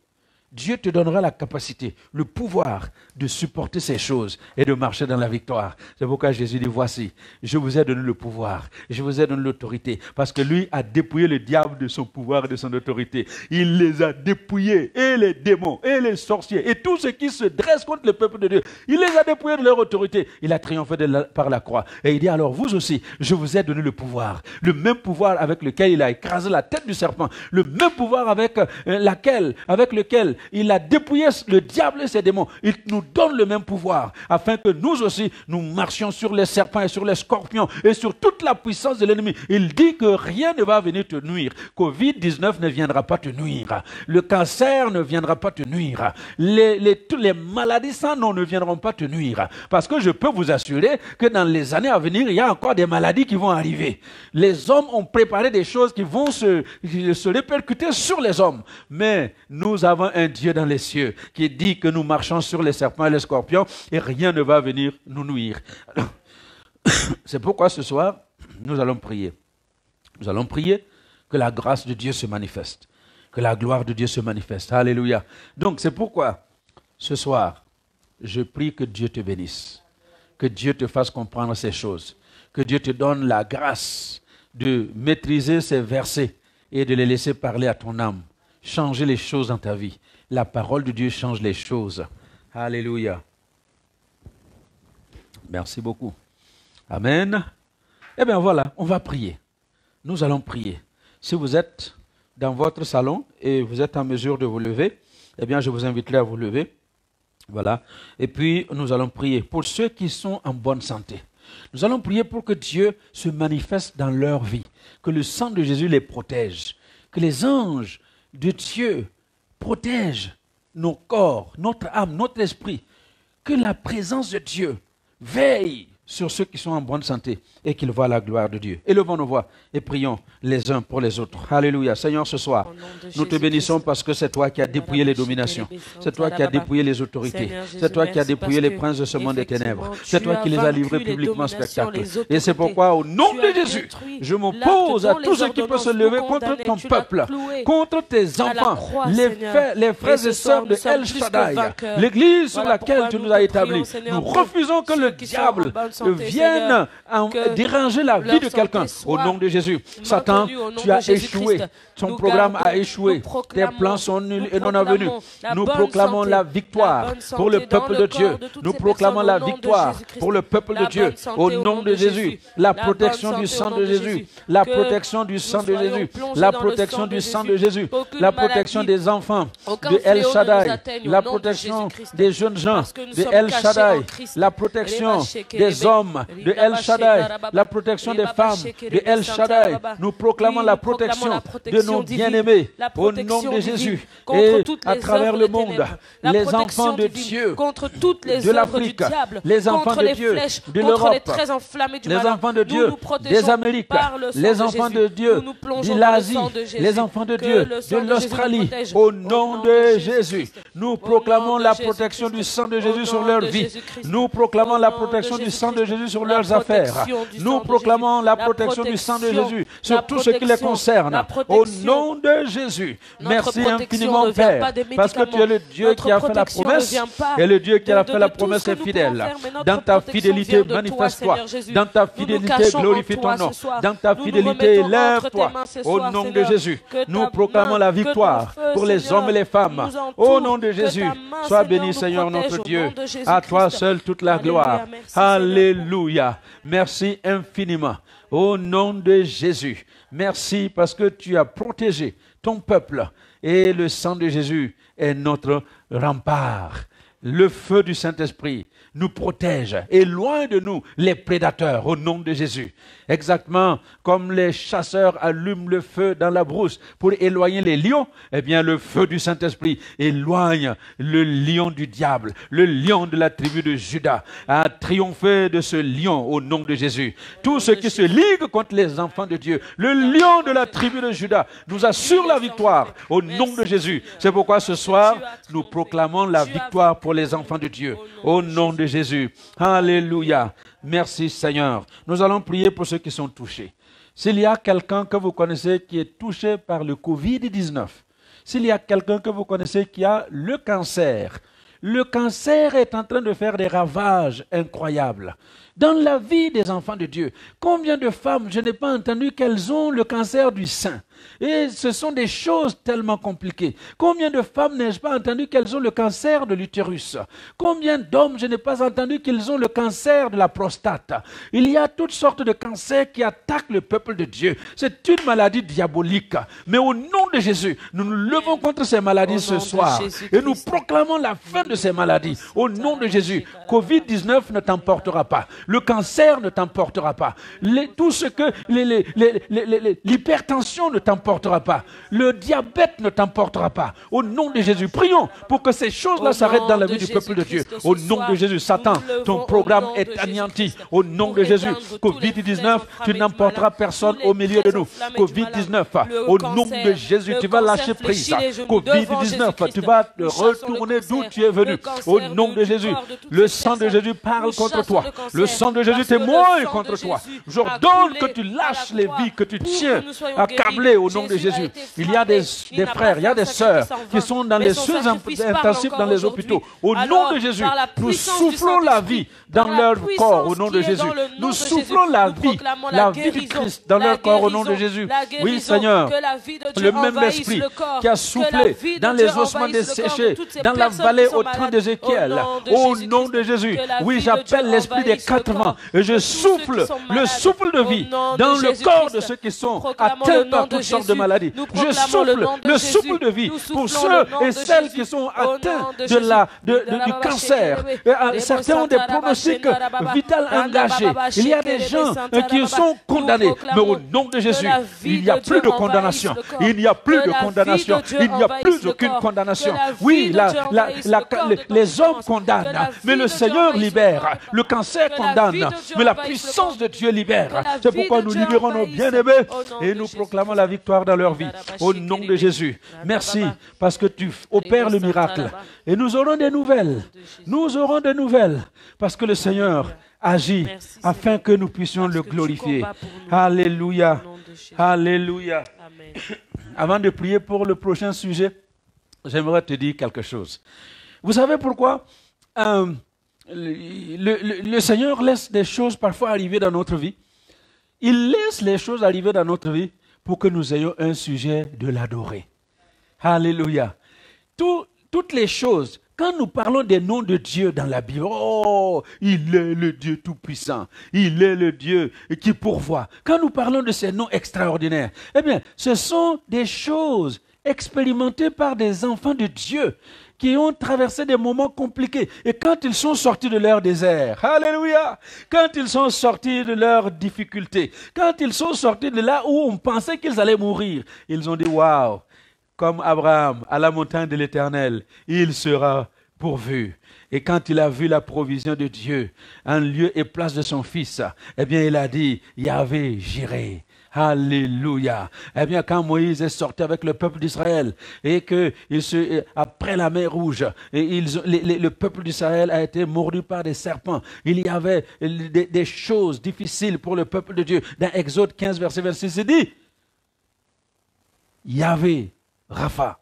Dieu te donnera la capacité, le pouvoir de supporter ces choses et de marcher dans la victoire. C'est pourquoi Jésus dit, voici, je vous ai donné le pouvoir, je vous ai donné l'autorité, parce que lui a dépouillé le diable de son pouvoir et de son autorité. Il les a dépouillés, et les démons, et les sorciers, et tous ceux qui se dressent contre le peuple de Dieu. Il les a dépouillés de leur autorité. Il a triomphé par la croix. Et il dit, alors vous aussi, je vous ai donné le pouvoir. Le même pouvoir avec lequel il a écrasé la tête du serpent. Le même pouvoir avec lequel il a dépouillé le diable et ses démons. Il nous donne le même pouvoir, afin que nous aussi, nous marchions sur les serpents et sur les scorpions et sur toute la puissance de l'ennemi. Il dit que rien ne va venir te nuire. Covid-19 ne viendra pas te nuire. Le cancer ne viendra pas te nuire. Toutes les maladies sans nom ne viendront pas te nuire. Parce que je peux vous assurer que dans les années à venir, il y a encore des maladies qui vont arriver. Les hommes ont préparé des choses qui vont se répercuter sur les hommes. Mais nous avons un Dieu dans les cieux qui dit que nous marchons sur les serpents et les scorpions et rien ne va venir nous nuire. Alors, c'est pourquoi ce soir, nous allons prier. Nous allons prier que la grâce de Dieu se manifeste, que la gloire de Dieu se manifeste. Alléluia. Donc c'est pourquoi ce soir, je prie que Dieu te bénisse, que Dieu te fasse comprendre ces choses, que Dieu te donne la grâce de maîtriser ces versets et de les laisser parler à ton âme, changer les choses dans ta vie. La parole de Dieu change les choses. Alléluia. Merci beaucoup. Amen. Eh bien voilà, on va prier. Nous allons prier. Si vous êtes dans votre salon et vous êtes en mesure de vous lever, eh bien je vous inviterai à vous lever. Voilà. Et puis nous allons prier pour ceux qui sont en bonne santé. Nous allons prier pour que Dieu se manifeste dans leur vie, que le sang de Jésus les protège, que les anges de Dieu protègent nos corps, notre âme, notre esprit, que la présence de Dieu veille sur ceux qui sont en bonne santé et qu'ils voient la gloire de Dieu. Élevons nos voix et prions les uns pour les autres. Alléluia. Seigneur, ce soir, nous te bénissons parce que c'est toi qui as dépouillé les dominations. C'est toi qui as dépouillé les autorités. C'est toi qui as dépouillé les princes de ce monde des ténèbres. C'est toi qui les as livrés publiquement en spectacle. Et c'est pourquoi, au nom de Jésus, je m'oppose à tout ce qui peut se lever contre ton peuple, contre tes enfants, les frères et sœurs de El Shaddai, l'église sur laquelle tu nous as établis. Nous refusons que le diable vienne déranger la vie de quelqu'un. Au nom de Jésus, Satan, tu as échoué. Ton programme a échoué. Tes plans sont nuls et non avenus. Nous proclamons la victoire pour le peuple de Dieu. Nous proclamons la victoire pour le peuple de Dieu. Au nom de Jésus, la protection du sang de Jésus. La protection du sang de Jésus. La protection du sang de Jésus. La protection des enfants de El Shaddai. La protection des jeunes gens de El Shaddai. La protection des hommes de El Shaddai, la protection des femmes de El Shaddai. Nous proclamons la protection de nos bien-aimés au nom de Jésus et à travers le monde. Les enfants de Dieu de l'Afrique, les enfants de Dieu de l'Europe, les enfants de Dieu des Amériques, les enfants de Dieu de l'Asie, les enfants de Dieu de l'Australie. Au nom de Jésus, nous proclamons la protection du sang de Jésus sur leur vie. Nous proclamons la protection du sang de de Jésus sur leurs affaires. Nous proclamons la protection du sang de Jésus sur tout ce qui les concerne. Au nom de Jésus. Merci infiniment, Père, parce que tu es le Dieu qui a fait la promesse et le Dieu qui a fait la promesse est fidèle. Dans ta fidélité, manifeste-toi. Dans ta fidélité, glorifie ton nom. Dans ta fidélité, élève-toi. Au nom de Jésus, nous proclamons la victoire pour les hommes et les femmes. Au nom de Jésus, sois béni, Seigneur notre Dieu. À toi seul toute la gloire. Alléluia. Merci infiniment. Au nom de Jésus. Merci parce que tu as protégé ton peuple et le sang de Jésus est notre rempart. Le feu du Saint-Esprit nous protège, éloigne de nous les prédateurs au nom de Jésus. Exactement comme les chasseurs allument le feu dans la brousse pour éloigner les lions, eh bien le feu du Saint-Esprit éloigne le lion du diable, le lion de la tribu de Juda, a triomphé de ce lion au nom de Jésus. Tous ceux qui se liguent contre les enfants de Dieu, le lion de la tribu de Juda nous assure la victoire au nom de Jésus. C'est pourquoi ce soir, nous proclamons la victoire pour les enfants de Dieu au nom de Jésus. Alléluia. Merci Seigneur. Nous allons prier pour ceux qui sont touchés. S'il y a quelqu'un que vous connaissez qui est touché par le Covid-19, s'il y a quelqu'un que vous connaissez qui a le cancer est en train de faire des ravages incroyables dans la vie des enfants de Dieu. Combien de femmes, je n'ai pas entendu qu'elles ont le cancer du sein. Et ce sont des choses tellement compliquées. Combien de femmes n'ai-je pas entendu qu'elles ont le cancer de l'utérus? Combien d'hommes je n'ai pas entendu qu'ils ont le cancer de la prostate? Il y a toutes sortes de cancers qui attaquent le peuple de Dieu. C'est une maladie diabolique. Mais au nom de Jésus, nous nous levons contre ces maladies ce soir. Et nous proclamons la fin de ces maladies. Au nom de Jésus, Covid-19 ne t'emportera pas. Le cancer ne t'emportera pas. Tout ce que l'hypertension ne t'emportera pas. Le diabète ne t'emportera pas. Au nom de Jésus, prions pour que ces choses-là s'arrêtent dans la vie du peuple de Dieu. Au nom de Jésus, Satan, ton programme est anéanti. Au nom de Jésus, Covid-19, tu n'emporteras personne au milieu de nous. Covid-19, au nom de Jésus, tu vas lâcher prise. Covid-19, tu vas te retourner d'où tu es venu. Au nom de Jésus, le sang de Jésus parle contre toi. Le sang de Jésus témoigne contre toi. J'ordonne que tu lâches les vies que tu tiens accablées au nom de Jésus. Il y a des frères, il y a des sœurs qui sont dans les soins intensifs dans les hôpitaux. Au nom de Jésus, nous soufflons la vie dans leur corps au nom de Jésus. Nous soufflons la vie du Christ dans leur corps au nom de Jésus. Oui, Seigneur, le même esprit qui a soufflé dans les ossements desséchés, dans la vallée au temps d'Ézéchiel, au nom de Jésus. Oui, j'appelle l'esprit des 4 vents et je souffle le souffle de vie dans le corps de ceux qui sont atteints par toutes sortes de maladies. Je souffle le souffle de vie pour ceux et celles qui sont atteints du cancer. Et certains ont des pronostics vitaux engagés. Il y a des gens qui sont condamnés. Mais au nom de Jésus, il n'y a plus de condamnation. Il n'y a plus de condamnation. Il n'y a plus aucune condamnation. Oui, les hommes condamnent, mais le Seigneur libère. Le cancer condamne, mais la puissance de Dieu libère. C'est pourquoi nous libérons nos bien-aimés et nous proclamons la victoire dans leur vie. Au nom de Jésus. Merci parce que tu opères le miracle. Et nous aurons des nouvelles. Nous aurons des nouvelles parce que le Seigneur agit afin que nous puissions le glorifier. Alléluia. Alléluia. Avant de prier pour le prochain sujet, j'aimerais te dire quelque chose. Vous savez pourquoi le Seigneur laisse des choses parfois arriver dans notre vie? Il laisse les choses arriver dans notre vie pour que nous ayons un sujet de l'adorer. Alléluia. Toutes les choses, quand nous parlons des noms de Dieu dans la Bible, oh, il est le Dieu tout-puissant, il est le Dieu qui pourvoit. Quand nous parlons de ces noms extraordinaires, eh bien, ce sont des choses expérimentées par des enfants de Dieu qui ont traversé des moments compliqués. Et quand ils sont sortis de leur désert, alléluia, quand ils sont sortis de leurs difficultés, quand ils sont sortis de là où on pensait qu'ils allaient mourir, ils ont dit, waouh, comme Abraham à la montagne de l'Éternel, il sera pourvu. Et quand il a vu la provision de Dieu en lieu et place de son fils, eh bien il a dit, Yahvé, j'irai. Alléluia. Eh bien, quand Moïse est sorti avec le peuple d'Israël et que après la mer Rouge, et le peuple d'Israël a été mordu par des serpents, il y avait des choses difficiles pour le peuple de Dieu. Dans Exode 15, verset 26, il dit, Yahvé, Rapha,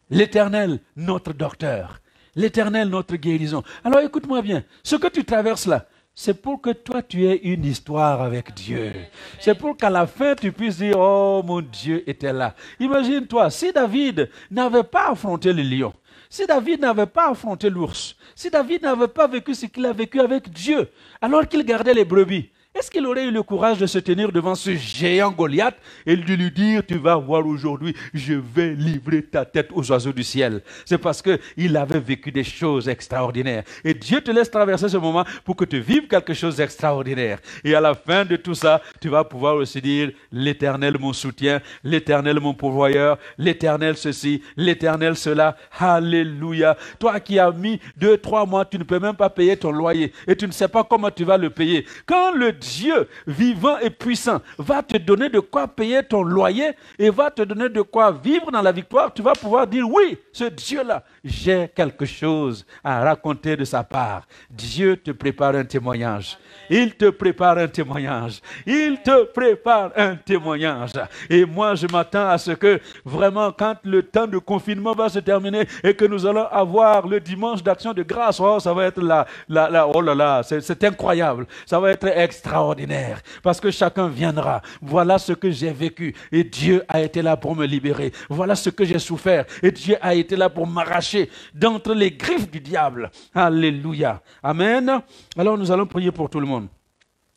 l'Éternel, notre docteur, l'Éternel, notre guérison. Alors écoute-moi bien, ce que tu traverses là, c'est pour que toi tu aies une histoire avec Dieu. C'est pour qu'à la fin tu puisses dire, oh mon Dieu était là. Imagine-toi, si David n'avait pas affronté le lion, si David n'avait pas affronté l'ours, si David n'avait pas vécu ce qu'il a vécu avec Dieu, alors qu'il gardait les brebis, est-ce qu'il aurait eu le courage de se tenir devant ce géant Goliath et de lui dire, tu vas voir aujourd'hui, je vais livrer ta tête aux oiseaux du ciel. C'est parce qu'il avait vécu des choses extraordinaires. Et Dieu te laisse traverser ce moment pour que tu vives quelque chose d'extraordinaire. Et à la fin de tout ça, tu vas pouvoir aussi dire, l'Éternel mon soutien, l'Éternel mon pourvoyeur, l'Éternel ceci, l'Éternel cela. Alléluia. Toi qui as mis 2-3 mois, tu ne peux même pas payer ton loyer et tu ne sais pas comment tu vas le payer. Quand le Dieu vivant et puissant va te donner de quoi payer ton loyer et va te donner de quoi vivre dans la victoire, tu vas pouvoir dire, oui, ce Dieu-là, j'ai quelque chose à raconter de sa part. Dieu te prépare un témoignage. Il te prépare un témoignage. Il te prépare un témoignage. Et moi, je m'attends à ce que vraiment, quand le temps de confinement va se terminer et que nous allons avoir le dimanche d'action de grâce, oh, ça va être oh là là, c'est incroyable. Ça va être extraordinaire. Parce que chacun viendra. Voilà ce que j'ai vécu. Et Dieu a été là pour me libérer. Voilà ce que j'ai souffert. Et Dieu a été là pour m'arracher d'entre les griffes du diable. Alléluia. Amen. Alors nous allons prier pour tout le monde.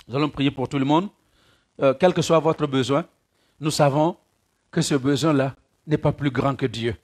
Nous allons prier pour tout le monde. Quel que soit votre besoin, nous savons que ce besoin-là n'est pas plus grand que Dieu.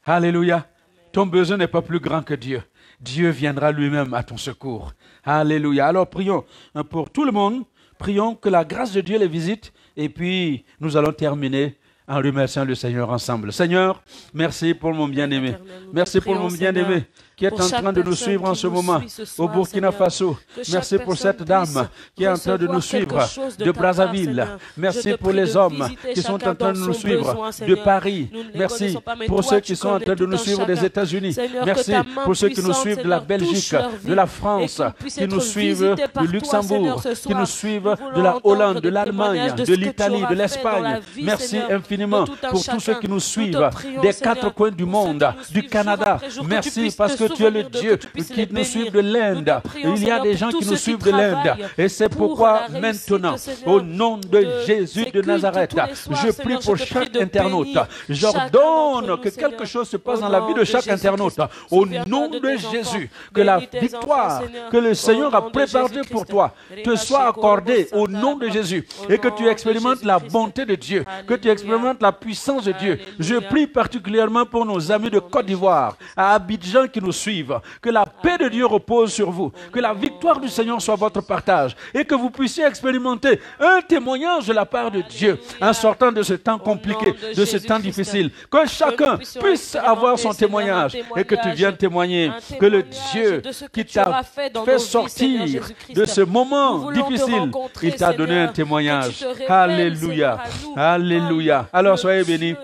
Alléluia. Ton besoin n'est pas plus grand que Dieu. Dieu viendra lui-même à ton secours. Alléluia. Alors prions pour tout le monde. Prions que la grâce de Dieu les visite. Et puis nous allons terminer en remerciant le Seigneur ensemble. Seigneur, merci pour mon bien-aimé. Merci pour mon bien-aimé qui est en train de nous suivre en ce moment au Burkina Faso. Merci pour cette dame qui est en train de nous suivre de Brazzaville. Merci pour les hommes qui sont en train de nous suivre de Paris. Merci pour ceux qui sont en train de nous suivre des États-Unis. Merci pour ceux qui nous suivent de la Belgique, de la France, qui nous suivent du Luxembourg, qui nous suivent de la Hollande, de l'Allemagne, de l'Italie, de l'Espagne. Merci infiniment pour tous ceux qui nous suivent des 4 coins du monde, du Canada. Merci parce que tu es le Dieu qui nous suit de l'Inde. Il y a des gens qui nous suivent de l'Inde. Et c'est pourquoi maintenant, au nom de Jésus de Nazareth, je prie pour chaque internaute. J'ordonne que quelque chose se passe dans la vie de chaque internaute. Au nom de Jésus, que la victoire que le Seigneur a préparée pour toi te soit accordée au nom de Jésus. Et que tu expérimentes la bonté de Dieu. Que tu expérimentes la puissance de Dieu. Je prie particulièrement pour nos amis de Côte d'Ivoire, à Abidjan qui nous suivent. Que la paix de Dieu repose sur vous. Que la victoire du Seigneur soit votre partage. Et que vous puissiez expérimenter un témoignage de la part de Dieu en sortant de ce temps compliqué, de ce temps difficile. Que chacun puisse avoir son témoignage et que tu viennes témoigner que le Dieu qui t'a fait sortir de ce moment difficile, il t'a donné un témoignage. Alléluia. Alléluia. Alors soyez bénis.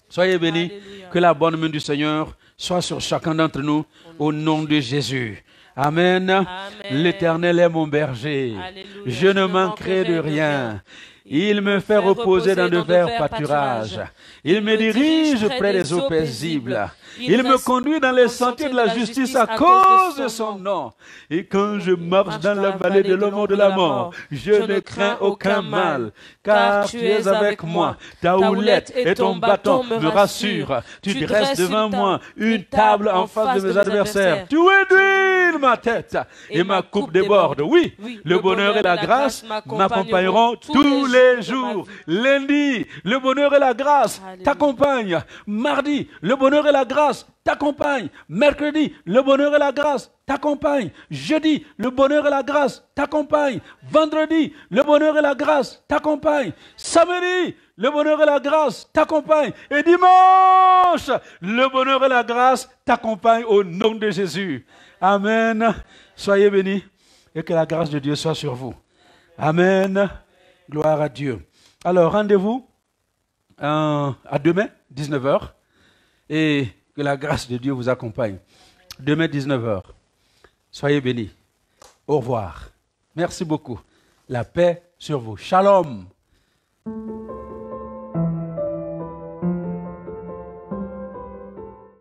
Soyez bénis. Que la bonne main du Seigneur soit sur chacun d'entre nous au nom de Jésus. Amen. Amen. L'Éternel est mon berger. Alléluia. Je ne manquerai de rien. Il me fait reposer dans de verts pâturages. Il me dirige près des eaux paisibles. Il me conduit dans les sentiers de la justice à cause de son nom. Et quand je marche dans la vallée de l'ombre de la mort, je ne crains aucun mal, car tu es avec moi. Ta houlette et ton bâton me rassurent. Tu dresses devant moi une table en face de mes adversaires. Tu éduines ma tête et ma coupe déborde. Oui, le bonheur et la grâce m'accompagneront tous les jours. Lundi, le bonheur et la grâce t'accompagnent. Mardi, le bonheur et la grâce t'accompagnent. Mercredi, le bonheur et la grâce t'accompagnent. Jeudi, le bonheur et la grâce t'accompagnent. Vendredi, le bonheur et la grâce t'accompagnent. Samedi, le bonheur et la grâce t'accompagnent. Et dimanche, le bonheur et la grâce t'accompagnent au nom de Jésus. Amen. Soyez bénis et que la grâce de Dieu soit sur vous. Amen. Gloire à Dieu. Alors, rendez-vous à demain, 19h, et que la grâce de Dieu vous accompagne. Demain, 19h. Soyez bénis. Au revoir. Merci beaucoup. La paix sur vous. Shalom.